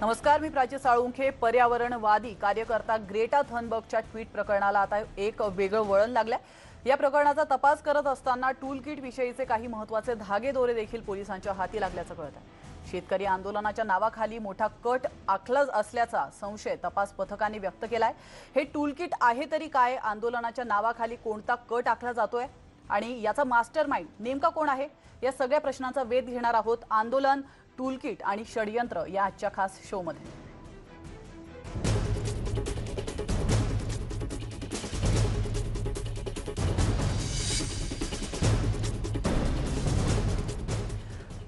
नमस्कार, मी प्राची साळुंखे। पर्यावरणवादी कार्यकर्ता ग्रेटा थनबर्गच्या ट्विट प्रकरणाला आता एक वेगळं वळण लागलंय। या प्रकरणाचा तपास करत असताना टूल किट विषयीचे काही महत्त्वाचे धागेदोरे देखील पोलिसांच्या हाती लागल्याचं कळतंय। शेतकरी आंदोलनाच्या नावाखाली मोठा कट आखला असल्याचा संशय तपास पथकाने व्यक्त केलाय। हे टूल किट आहे तरी काय, आंदोलनाच्या नावाखाली कोणता कट आखला जातोय आणि याचा मास्टरमाइंड नेमका कोण आहे, या सगळ्या प्रश्नांचा वेध घेणार आहोत आंदोलन, टूलकिट आणि षडयंत्र या आजच्या खास शो मध्ये।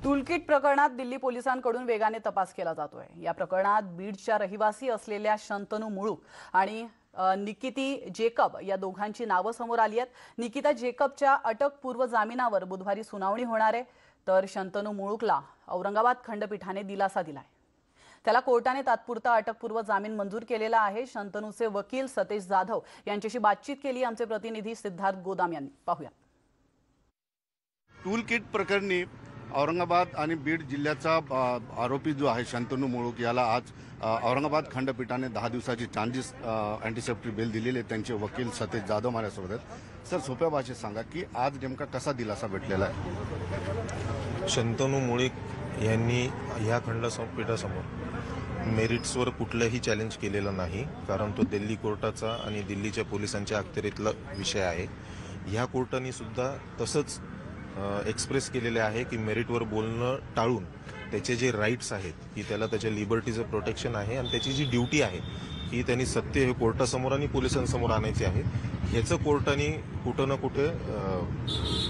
टूलकिट प्रकरणात दिल्ली पोलिसांकडून वेगाने तपास केला जातोय। या प्रकरणात बीडच्या रहिवासी असलेल्या शंतनू मुळूक आणि निकिती जेकब या दोघांची नावे समोर आली आहेत। निकिता जेकबच्या अटकपूर्व जामिनावर बुधवारी सुनावणी होणार आहे, तर शंतनू मुळूकला औरंगाबाद खंडपीठाने दिलासा दिलाय। त्याला कोर्टाने तात्पुरता अटकपूर्व जामीन मंजूर केलेला आहे। शंतनूचे वकील सतेज जाधव यांच्याशी बातचीत केली आमचे प्रतिनिधी सिद्धार्थ गोदाम यांनी। पाहूया। टूल किट प्रकरणी औरंगाबाद आणि बीड जिल्ह्याचा आरोपी जो आहे शंतनू मुळूक याला आज औरंगाबाद खंडपीठाने 10 दिवसाची चार्जेस अँटिसिपेटरी बेल दिलेली। त्यांचे वकील सतेज जाधव माझ्यासोबत आहेत। सर, सोप्या भाषेत सांगा की आज नेमका कसा दिलासा भेटलेला आहे? शंतनू मुळीक यांनी ह्या खंडपीठासमोर मेरिट्सवर कुठलंही चॅलेंज केलेलं नाही, कारण तो दिल्ली कोर्टाचा आणि दिल्लीच्या पोलिसांच्या अखत्यारीतला विषय आहे। ह्या कोर्टाने सुद्धा तसंच एक्सप्रेस केलेले आहे की मेरिटवर बोलणं टाळून त्याचे जे राईट्स आहेत की त्याला त्याच्या लिबर्टीचं प्रोटेक्शन आहे आणि त्याची जी ड्युटी आहे की त्यांनी सत्य हे कोर्टासमोर आणि पोलिसांसमोर आणायचे आहे, ह्याचं कोर्टाने कुठं ना कुठे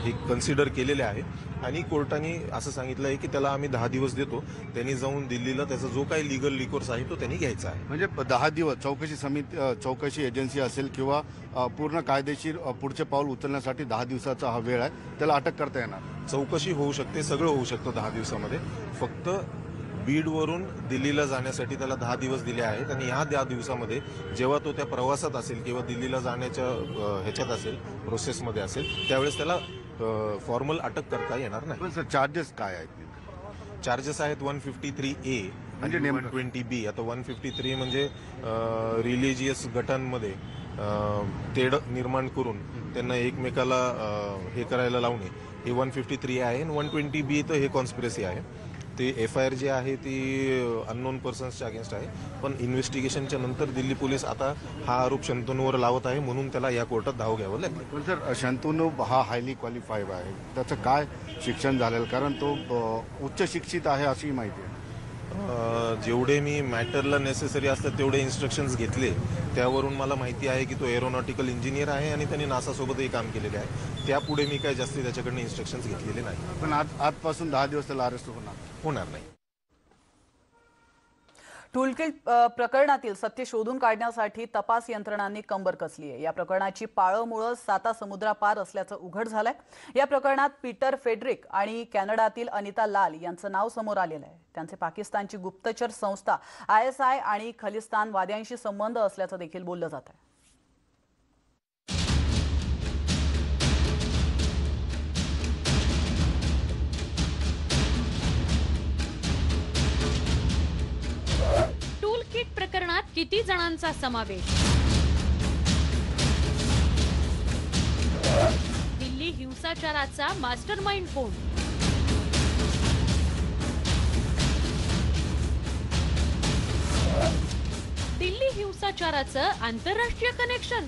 हे कन्सिडर केलेले आहे। आणि कोर्टाने असं सांगितलं आहे की त्याला आम्ही 10 दिवस देतो, त्यांनी जाऊन दिल्लीला त्याचा जो काही लिगल रिकोर्स आहे तो त्यांनी घ्यायचा आहे। म्हणजे 10 दिवस चौकशी समिती, चौकशी एजन्सी असेल किंवा पूर्ण कायदेशीर पुढचे पाऊल उचलण्यासाठी 10 दिवसाचा हा वेळ आहे, त्याला अटक करता येणार। चौकशी होऊ शकते, सगळं होऊ शकतं 10 दिवसामध्ये। फक्त बीडवरून दिल्लीला जाण्यासाठी त्याला 10 दिवस दिले आहेत आणि ह्या 10 दिवसामध्ये जेव्हा तो त्या प्रवासात असेल किंवा दिल्लीला जाण्याच्या ह्याच्यात असेल, प्रोसेसमध्ये असेल, त्यावेळेस त्याला फॉर्मल अटक करता येणार नाही। पण सर, चार्जेस काय आहेत? चार्जेस आहेत 153A म्हणजे 120B। आता 153 म्हणजे रिलिजियस गटांमध्ये तेढ निर्माण करून त्यांना एकमेकाला हे करायला लावणे, हे 153 आहे। आणि 120B तर हे कॉन्स्पिरसी आहे। ते FIR जी आहे ती अननोन पर्सन्सच्या अगेन्स्ट आहे, पण इन्व्हेस्टिगेशनच्या नंतर दिल्ली पोलीस आता हा आरोप शंतनूवर लावत आहे, म्हणून त्याला या कोर्टात धाव घ्यावं लागेल। पण सर, शंतनू हा हायली क्वालिफाईड आहे, त्याचं काय शिक्षण झालेलं, कारण तो उच्च शिक्षित आहे अशी माहिती आहे। जेवढे मी मॅटरला नेसेसरी असतात तेवढे इन्स्ट्रक्शन्स घेतले, त्यावरून मला माहिती आहे की तो एरोनॉटिकल इंजिनियर आहे आणि त्यांनी नासासोबतही काम केलेले आहे। त्यापुढे मी काय जास्त त्याच्याकडनं इन्स्ट्रक्शन्स घेतलेले नाही। पण आजपासून 10 दिवस त्याला अरेस्ट होणार नाही। टूलकिट प्रकरणातील सत्य शोधून काढण्यासाठी तपास यंत्रणांनी कंबर कसली आहे। या प्रकरणाची पाळंमुळं सातासमुद्रापार असल्याचं उघड झालंय। या प्रकरणात पीटर फेडरिक आणि कॅनडातील अनिता लाल यांचं नाव समोर आलेलं आहे। त्यांचे पाकिस्तानची गुप्तचर संस्था ISI आणि खलिस्तानवाद्यांशी संबंध असल्याचं देखील बोललं जात आहे। टूलकिट प्रकरणात किती जणांचा समावेश? दिल्ली हिंसाचाराचा मास्टरमाइंड कोण? दिल्ली हिंसाचाराचं आंतरराष्ट्रीय कनेक्शन?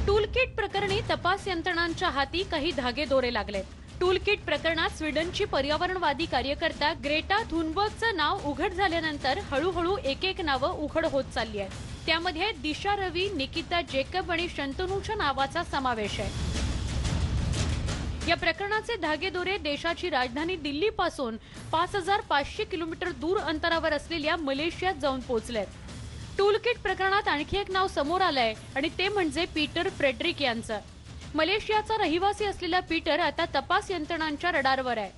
टूलकिट प्रकरणी तपास यंत्रणांच्या हाती काही धागेदोरे लागलेत। टूलकिट प्रकरणात स्वीडनची पर्यावरणवादी कार्यकर्ता ग्रेटा थुनबर्गचं नाव उघड झाल्यानंतर हळूहळू एक नावं उघड होत चालली आहेत। त्यामध्ये दिशा रवी, निकिता जेकब आणि शंतनूच्या नावाचा समावेश आहे। या प्रकरणाचे धागेदोरे देशाची राजधानी दिल्लीपासून 5500 किलोमीटर दूर अंतरावर असलेल्या मलेशियात जाऊन पोहोचलेत। टूलकिट प्रकरणात आणखी एक नाव समोर आलंय आणि ते म्हणजे पीटर फ्रेडरिक यांचं। मलेशियाचा रहिवासी असलेला पीटर आता तपास यंत्रणांच्या रडारवर आहे।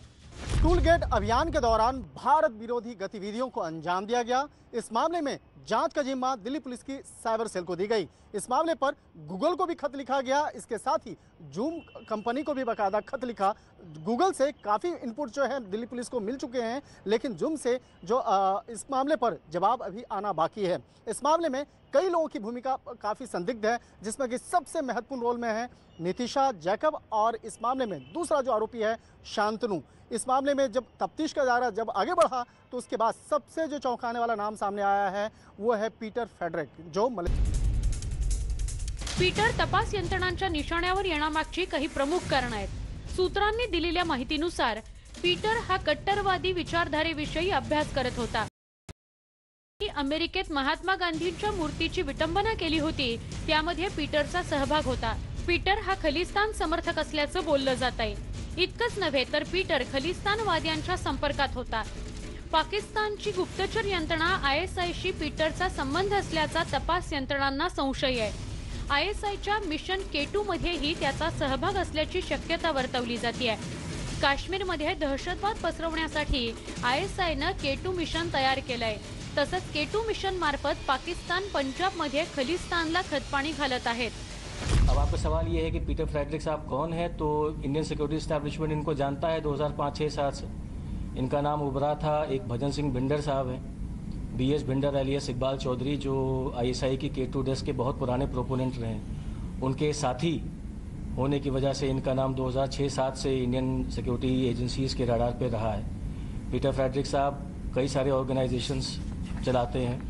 टूलकिट अभियान के दौरान भारत विरोधी गतिविधियों को अंजाम दिया गया। इस मामले में जांच का जिम्मा दिल्ली पुलिस की साइबर सेल को दी गई। इस मामले पर गूगल को भी खत लिखा गया, इसके साथ ही जूम कंपनी को भी बाकायदा खत लिखा। गूगल से काफ़ी इनपुट जो है दिल्ली पुलिस को मिल चुके हैं, लेकिन जूम से जो इस मामले पर जवाब अभी आना बाकी है। इस मामले में कई लोगों की भूमिका काफ़ी संदिग्ध है, जिसमें कि सबसे महत्वपूर्ण रोल में है नितिशा जैकब और इस मामले में दूसरा जो आरोपी है शांतनु। इस मामले में जब तफ्तीश का दायरा जब आगे बढ़ा तो उसके बाद सबसे जो चौंकाने वाला नाम सामने आया है वो है पीटर फेडरिक, जो पीटर तपास यंत्रणांच्या निशाण्यावर येण्यामागची काही प्रमुख कारणं आहेत। सूत्रांनी दिलेल्या माहितीनुसार पीटर हा कट्टरवादी विचारधारेविषयी अभ्यास करत होता। अमेरिकेत महात्मा गांधींच्या मूर्तीची विटंबना केली होती, त्यामध्ये पीटरचा सहभाग होता। पीटर हा खलिस्तान समर्थक असल्याचं बोललं जात आहे। इतकंच नव्हे तर पीटर खलिस्तानवाद्यांच्या संपर्कात होता। पाकिस्तानची गुप्तचर यंत्रणा ISIशी पीटरचा संबंध असल्याचा तपास यंत्रणांना संशय आहे। ISIच्या मिशन K2 मध्येही त्याचा सहभाग असल्याची शक्यता वर्तवली जाते। काश्मीरमध्ये दहशतवाद पसरवण्यासाठी ISIनं K2 मिशन तयार केलंय। तसंच K2 मिशन मार्फत पाकिस्तान पंजाबमध्ये खलिस्तानला खतपाणी घालत आहेत। अब आपका सवाल ये है कि पीटर फ्रेडरिक साहब कौन है, तो इंडियन सिक्योरिटी एस्टैब्लिशमेंट इनको जानता है 2005-6-7 से। इनका नाम उभरा था, एक भजन सिंह भिंडर साहब हैं, BS भिंडर एलियस इकबाल चौधरी, जो ISI की K2 डेस्क के बहुत पुराने प्रोपोनेंट रहे। उनके साथी होने की वजह से इनका नाम 2006-7 से इंडियन सिक्योरिटी एजेंसीज के रडार पे रहा है। पीटर फ्रेडरिक साहब कई सारे ऑर्गेनाइजेशंस चलाते हैं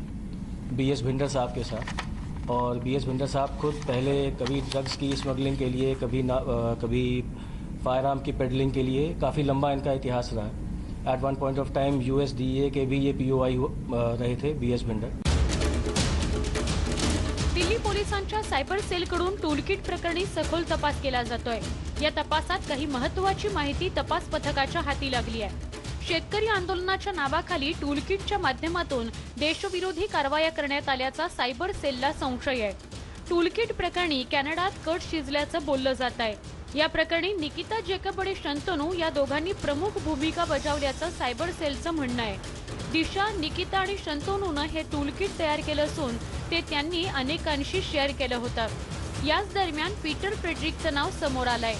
BS भिंडर साहब के साथ, और BS भिंडर साहब खुद पहले कभी ड्रग्स की स्मगलिंग के लिए, कभी फायर आर्म की पेडलिंग के लिए काफ़ी लंबा इनका इतिहास रहा है। At one point of time USDA के भी ये POI रहे थे BS भिंडर। दिल्ली पोलिसांच्या सायबर सेलकडून टूलकिट प्रकरणी सखोल तपास केला जातोय। या तपासात काही महत्त्वाची माहिती तपास पथकाच्या हाती लागली आहे। शेतकरी आंदोलनाच्या नावाखाली टूलकिटच्या माध्यमातून देशविरोधी कारवाया करण्यात आल्याचा सायबर सेलला संशय आहे। टूलकिट प्रकरणी कॅनडात कट शिजल्याचं बोललं जात आहे। या प्रकरणी निकिता जॅकब आणि शंतनू या दोघांनी प्रमुख भूमिका बजावल्याचं सायबर सेलचं म्हणणं आहे। दिशा, निकिता आणि शंतनूनं हे टूलकिट तयार केलं असून ते त्यांनी अनेकांशी शेअर केलं होतं। याच दरम्यान पीटर फ्रेडरिकचं नाव समोर आलंय।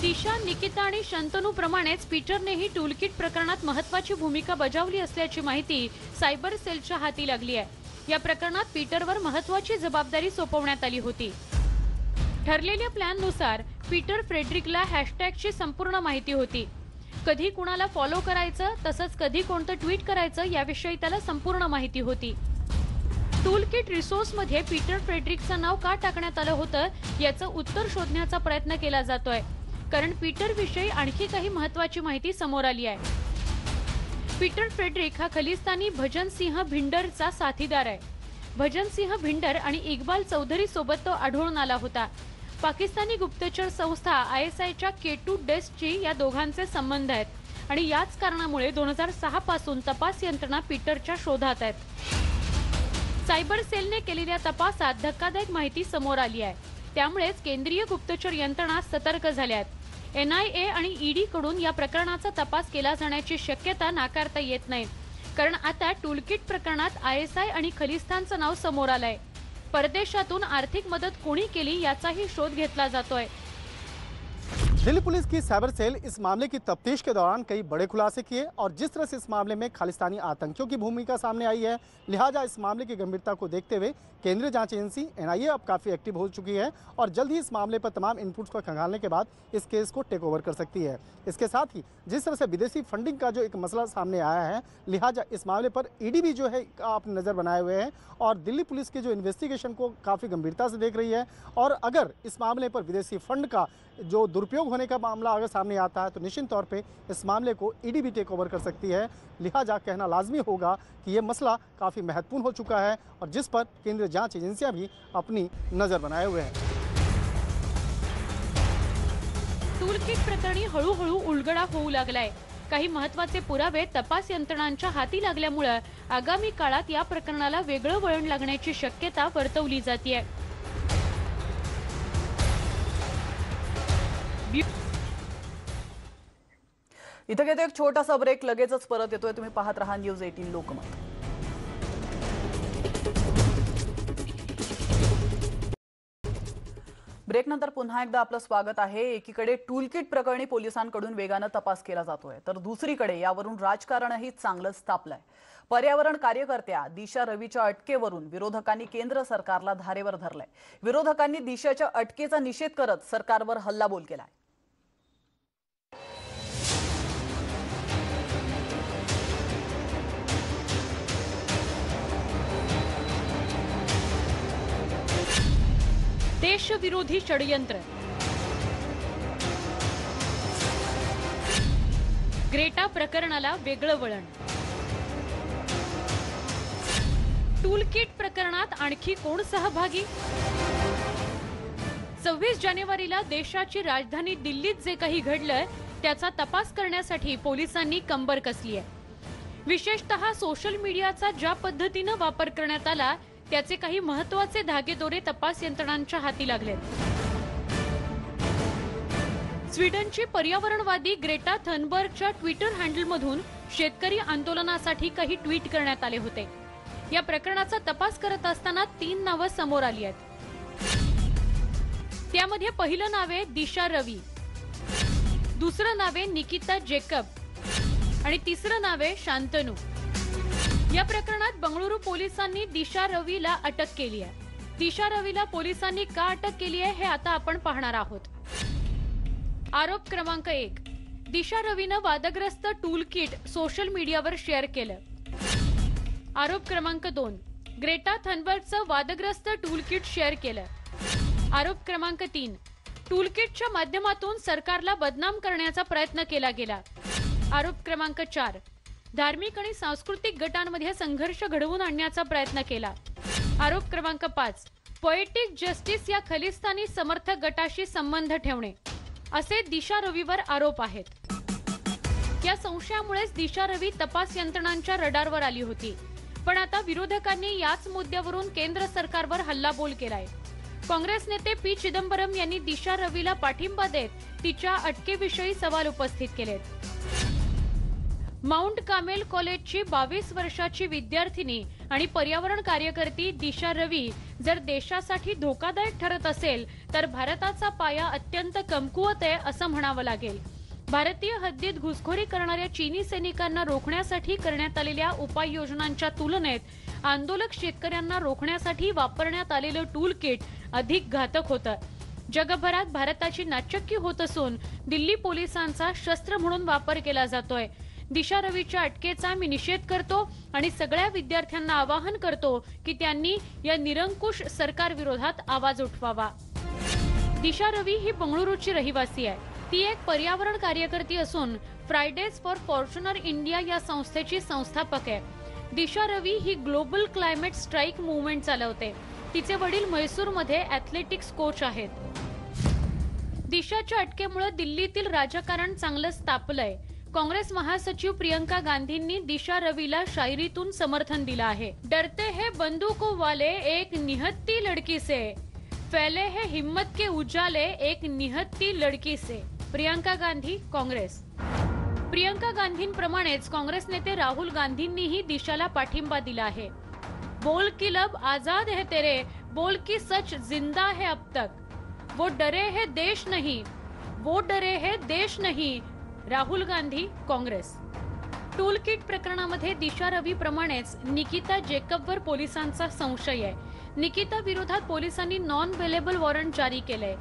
दिशा, निकिता आणि शंतनू प्रमाणेच पीटरनेही टूलकिट प्रकरणात महत्त्वाची भूमिका बजावली असल्याची माहिती सायबर सेलच्या हाती लागली आहे। या प्रकरणात पीटरवर महत्त्वाची जबाबदारी सोपवण्यात आली होती। ठरलेल्या प्लॅननुसार पीटर फ्रेडरिकला हॅशटॅगची संपूर्ण माहिती होती। कधी कुणाला फॉलो करायचं, तसंच कधी कोणतं ट्विट करायचं याविषयी त्याला संपूर्ण माहिती होती। टूलकिट रिसोर्समध्ये पीटर फ्रेडरिकचं नाव का टाकण्यात आलं होतं याचं उत्तर शोधण्याचा प्रयत्न केला जातोय, कारण पीटर विषयी आणखी काही महत्त्वाची माहिती समोर आली आहे। पीटर फ्रेडरिक हा खलिस्तानी भजन सिंह भिंडरचा साथीदार आहे। भजन सिंह भिंडर आणि इकबाल चौधरी सोबत तो आढळून आला होता। पाकिस्तानी गुप्तचर संस्था ISIच्या K2 डेस्कशी या दोघांचे संबंध आहेत आणि याच कारणामुळे 2006 पासून तपास यंत्रणा पीटरच्या शोधात आहेत। सायबर सेलने केलेल्या तपासात धक्कादायक माहिती समोर आली आहे, त्यामुळेच केंद्रीय गुप्तचर यंत्रणा सतर्क झाल्या आहेत। NIA आणि ED कडून या प्रकरणाचा तपास केला जाण्याची शक्यता नाकारता येत नाही, कारण आता टूलकिट प्रकरणात ISI आणि खलिस्तानचं नाव समोर आलंय। परदेशातून आर्थिक मदत कोणी केली याचाही शोध घेतला जातोय। दिल्ली पुलिस की साइबर सेल इस मामले की तफ्तीश के दौरान कई बड़े खुलासे किए और जिस तरह से इस मामले में खालिस्तानी आतंकियों की भूमिका सामने आई है, लिहाजा इस मामले की गंभीरता को देखते हुए केंद्रीय जांच एजेंसी NIA अब काफ़ी एक्टिव हो चुकी है और जल्द ही इस मामले पर तमाम इनपुट्स को खंगालने के बाद इस केस को टेक ओवर कर सकती है। इसके साथ ही जिस तरह से विदेशी फंडिंग का जो एक मसला सामने आया है, लिहाजा इस मामले पर ED भी जो है अपनी नज़र बनाए हुए हैं और दिल्ली पुलिस के जो इन्वेस्टिगेशन को काफ़ी गंभीरता से देख रही है। और अगर इस मामले पर विदेशी फंड का जो दुरुपयोग होने का मामला अगर सामने आता है तो निश्चित तौर पे इस मामले को ED भी टेक ओवर कर सकती है। लिहाजा कहना लाजमी होगा कि ये मसला काफ़ी महत्वपूर्ण हो चुका है और जिस पर केंद्रीय जांच एजेंसियां भी अपनी नज़र बनाए हुए हैं। टूलकिट प्रकरणी हळूहळू उलगडा होऊ लागलाय। काही महत्त्वाचे पुरावे तपास यंत्रणांच्या हाती लागल्यामुळे आगामी काळात या प्रकरणाला वेगळं वळण लागण्याची शक्यता वर्तवली जाते। इथं घेतो एक छोटासा ब्रेक, लगेचच परत येतोय। तुम्ही पाहत रहा न्यूज 18 लोकमत। ब्रेकनंतर पुन्हा एकदा आपलं स्वागत आहे। एकीकडे टूलकिट प्रकरणी पोलिसांकडून वेगानं तपास केला जातोय, तर दुसरीकडे यावरून राजकारणही चांगलंच तापलंय। पर्यावरण कार्यकर्त्या दिशा रवीच्या अटकेवरून विरोधकांनी केंद्र सरकारला धारेवर धरलंय। विरोधकांनी दिशाच्या अटकेचा निषेध करत सरकारवर हल्लाबोल केलाय। देशविरोधी षडयंत्र, ग्रेटा प्रकरणाला वेगळं वळण, टूलकिट प्रकरणात आणखी कोण सहभागी? 26 जानेवारीला देशाची राजधानी दिल्लीत जे काही घडलंय त्याचा तपास करण्यासाठी पोलिसांनी कंबर कसली आहे। विशेषतः सोशल मीडियाचा ज्या पद्धतीने वापर करण्यात आला त्याचे काही महत्त्वाचे धागेदोरे तपास यंत्रणांच्या हाती लागलेत। स्वीडनची पर्यावरणवादी ग्रेटा थनबर्गच्या ट्विटर हँडलमधून शेतकरी आंदोलनासाठी काही ट्विट करण्यात आले होते। या प्रकरणाचा तपास करत असताना 3 नावं समोर आली आहेत। त्यामध्ये पहिलं नाव आहे दिशा रवी, दुसरं नाव आहे निकिता जेकब आणि तिसरं नाव आहे शांतनू। या प्रकरणात बंगळुरू पोलिसांनी दिशा रवीला अटक केली आहे। दिशा रवीला पोलिसांनी का अटक केली आहे हे आता आपण पाहणार आहोत। आरोप क्रमांक 1, दिशा रवीनं वादग्रस्त टूलकिट सोशल मीडियावर शेअर केलं। आरोप क्रमांक 2, ग्रेटा थनबर्गचं वादग्रस्त टूलकिट शेअर केलं। आरोप क्रमांक 3, टूलकिटच्या माध्यमातून सरकारला बदनाम करण्याचा प्रयत्न केला गेला। आरोप क्रमांक 4, धार्मिक आणि सांस्कृतिक गटांमध्ये संघर्ष घडवून आणण्याचा प्रयत्न केला। आरोप क्रमांक 5, पोएटिक जस्टिस या खलिस्तानी समर्थक गटाशी संबंध ठेवणे असे दिशा रवीवर आरोप आहेत। या संशयामुळेच दिशा रवी तपास यंत्रणांच्या रडारवर आली होती, पण आता विरोधकांनी याच मुद्द्यावरून केंद्र सरकारवर हल्लाबोल केलाय। काँग्रेस नेते पी चिदंबरम यांनी दिशा रवीला पाठिंबा देत तिच्या अटकेविषयी सवाल उपस्थित केलेत। माउंट कामेल कॉलेजची 22 वर्षाची विद्यार्थिनी आणि पर्यावरण कार्यकर्ती दिशा रवी जर देशासाठी धोकादायक ठरत असेल तर भारताचा पाया अत्यंत कमकुवत आहे असं म्हणावं लागेल। भारतीय हद्दीत घुसखोरी करणाऱ्या चीनी सैनिकांना रोखण्यासाठी करण्यात आलेल्या उपाययोजनांच्या तुलनेत आंदोलक शेतकऱ्यांना रोखण्यासाठी वापरण्यात आलेलं टूलकिट अधिक घातक होतं। जगभरात भारताची नाचक्की होत असून दिल्ली पोलिसांचा शस्त्र म्हणून वापर केला जातोय। दिशा रवीच्या अटकेचा मी निषेध करतो आणि सगळ्या विद्यार्थ्यांना आवाहन करतो की त्यांनी या निरंकुश सरकार विरोधात आवाज उठवावा। दिशा रवी ही बंगळुरूची रहिवासी आहे। ती एक पर्यावरण कार्यकर्ती असून फ्रायडेज फॉर फॉर्च्युनर इंडिया या संस्थेची संस्थापक आहे। दिशा रवी ही ग्लोबल क्लायमेट स्ट्राईक मूव्हमेंट चालवते। तिचे वडील म्हैसूरमध्ये ॲथलेटिक्स कोच आहेत। दिशाच्या अटकेमुळे दिल्लीतील राजकारण चांगलंच तापलंय। काँग्रेस महासचिव प्रियंका गांधींनी दिशा रवीला शायरीतून समर्थन दिलं आहे। डरते हैं बंदूकों वाले एक निहत्ती लड़की से, फैले हैं हिम्मत के उजाले एक निहत्ती लड़की से। प्रियंका गांधी, काँग्रेस। प्रियंका गांधींप्रमाणेच काँग्रेस नेते राहुल गांधींनीही दिशाला पाठिंबा दिला आहे। बोल की लब आजाद है तेरे, बोल की सच जिंदा है अब तक, वो डरे है देश नहीं, वो डरे है देश नहीं। राहुल गांधी, काँग्रेस। टूलकिट प्रकरणामध्ये दिशा रवी प्रमाणेच निकिता जेकबवर पोलिसांचा संशय आहे। निकिता विरोधात पोलिसांनी नॉन अवेलेबल वॉरंट जारी केलंय।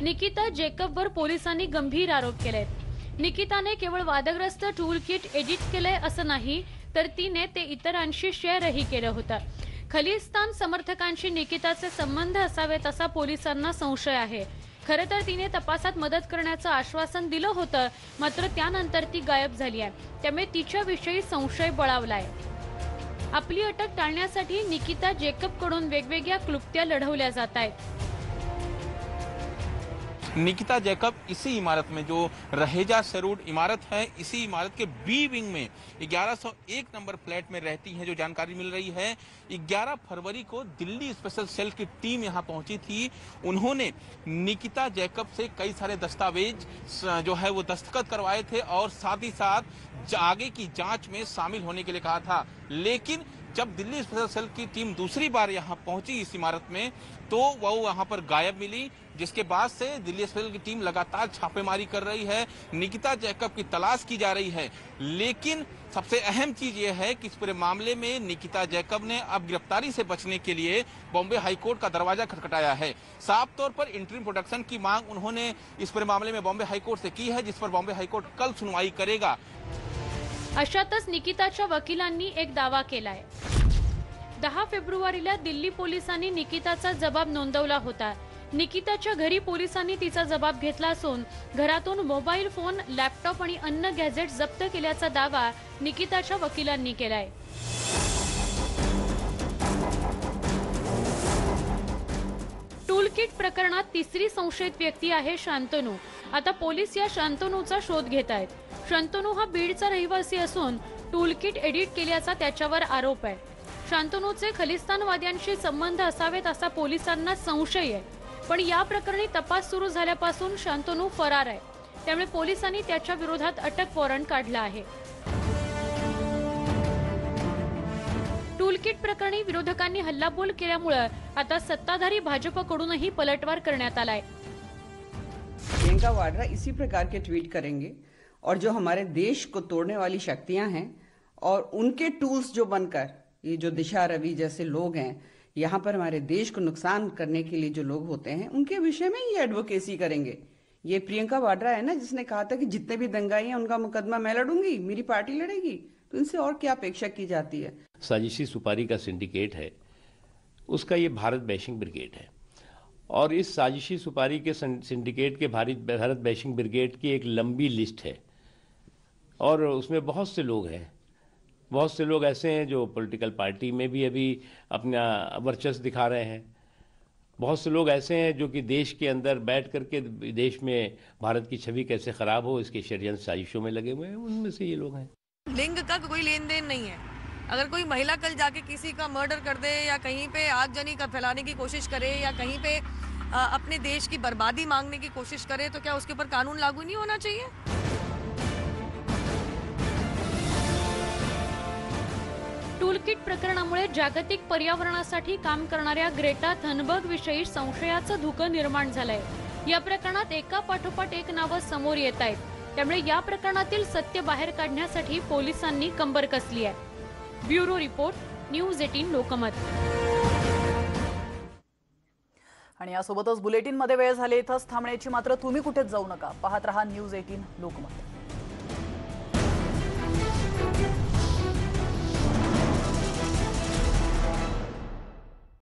निकिता जेकबवर पोलिसांनी गंभीर आरोप केलेत। निकिताने केवळ वादग्रस्त टूलकिट एडिट केलंय असं नाही, तर तिने ते इतरांशी शेअरही केलं होतं। खलिस्तान समर्थकांशी निकिताचे संबंध असावेत असा पोलिसांना संशय आहे। खरं तर तिने तपासात मदत करण्याचं आश्वासन दिलं होतं, मात्र त्यानंतर ती गायब झाली आहे, त्यामुळे तिच्याविषयी संशय बळावलाय। आपली अटक टाळण्यासाठी निकिता जेकबकडून वेगवेगळ्या क्लुप्त्या लढवल्या जात आहेत। निकिता जैकब इसी इमारत में, जो रहेजा सरूड इमारत है, इसी इमारत के बी विंग में 1101 नंबर फ्लैट में रहती हैं। जो जानकारी मिल रही है, 11 फरवरी को दिल्ली स्पेशल सेल की टीम यहां पहुंची थी। उन्होंने निकिता जैकब से कई सारे दस्तावेज जो है वो दस्तखत करवाए थे और साथ ही साथ आगे की जांच में शामिल होने के लिए कहा था, लेकिन जब दिल्ली स्पेशल सेल की टीम दूसरी बार यहां पहुंची इस इमारत में, तो वो वहां पर गायब मिली, जिसके बाद से दिल्ली स्पेशल की टीम लगातार छापेमारी कर रही है, निकिता जैकब की तलाश की जा रही है। लेकिन सबसे अहम चीज यह है कि इस पूरे मामले में निकिता जैकब ने अब गिरफ्तारी से बचने के लिए बॉम्बे हाईकोर्ट का दरवाजा खटखटाया है। साफ तौर पर इंटरिम प्रोटेक्शन की मांग उन्होंने इस पूरे मामले में बॉम्बे हाईकोर्ट से की है, जिस पर बॉम्बे हाईकोर्ट कल सुनवाई करेगा। अशातच निकिताच्या वकिलांनी एक दावा केलाय। 10 फेब्रुवारीला दिल्ली पोलिसांनी निकिताचा जबाब नोंदवला होता। निकिताच्या घरी पोलिसांनी तिचा जबाब घेतला असून घरातून मोबाईल फोन, लॅपटॉप आणि अन्य गॅजेट जप्त केल्याचा दावा निकिताच्या वकिलांनी केलाय। टूलकिट प्रकरणात तिसरी संशयित व्यक्ती आहे शांतनू। आता पोलीस या शांतनूचा शोध घेत आहेत। शांतनू हा बीडचा रहिवासी असून टूलकिट एडिट केल्याचा त्याच्यावर आरोप आहे। शांतनूचे खलिस्तानवाद्यांशी संबंध असावेत असा पोलिसांना संशय आहे, पण या प्रकरणी तपास सुरू झाल्यापासून शांतनू फरार आहे। त्यामुळे पोलिसांनी त्याच्या विरोधात अटक वॉरंट काढला आहे। टूलकिट प्रकरणी विरोधकांनी हल्लाबोल केल्यामुळे आता सत्ताधारी भाजपकडूनही पलटवार करण्यात आलाय। प्रियंका वाड्रा इसी प्रकार के ट्वीट करेंगे और जो हमारे देश को तोड़ने वाली शक्तियां हैं और उनके टूल्स जो बनकर ये जो दिशा रवि जैसे लोग हैं, यहाँ पर हमारे देश को नुकसान करने के लिए जो लोग होते हैं, उनके विषय में ये एडवोकेसी करेंगे। ये प्रियंका वाड्रा है ना जिसने कहा था कि जितने भी दंगाई हैं उनका मुकदमा मैं लड़ूंगी, मेरी पार्टी लड़ेगी। तो इनसे और क्या अपेक्षा की जाती है? साजिशी सुपारी का सिंडिकेट है, उसका ये भारत बैशिंग ब्रिगेड है, और इस साजिशी सुपारी के सिंडिकेट के भारत बैशिंग ब्रिगेड की एक लंबी लिस्ट है, और उसमें बहुत से लोग हैं। बहुत से लोग ऐसे हैं जो पॉलिटिकल पार्टी में भी अभी अपना वर्चस्व दिखा रहे हैं। बहुत से लोग ऐसे हैं जो कि देश के अंदर बैठ करके देश में भारत की छवि कैसे खराब हो इसके षड्यंत्र साजिशों में लगे हुए हैं। उनमें से ये लोग हैं। लिंग का कोई लेन देन नहीं है। अगर कोई महिला कल जाके किसी का मर्डर कर दे या कहीं पे आगजनी का फैलाने की कोशिश करे या कहीं पे अपने देश की बर्बादी मांगने की कोशिश करे, तो क्या उसके ऊपर कानून लागू नहीं होना चाहिए? टूलकिट प्रकरणामुळे जागतिक पर्यावरणासाठी काम करणाऱ्या ग्रेटा थनबर्ग विषयी संशयाचं धुकं निर्माण झालंय। या प्रकरणात एका पाठोपाठ एक नावं समोर येत आहेत। त्यामुळे या प्रकरणातील सत्य बाहेर काढण्यासाठी पोलिसांनी कंबर कसली आहे। Bureau report, news 18 Lokmat. आणि यासोबतच बुलेटिनमध्ये वेळ झाली इथंच थांबण्याची, मात्र तुम्ही कुठेच जाऊ नका। पाहत रहा न्यूज 18 लोकमत।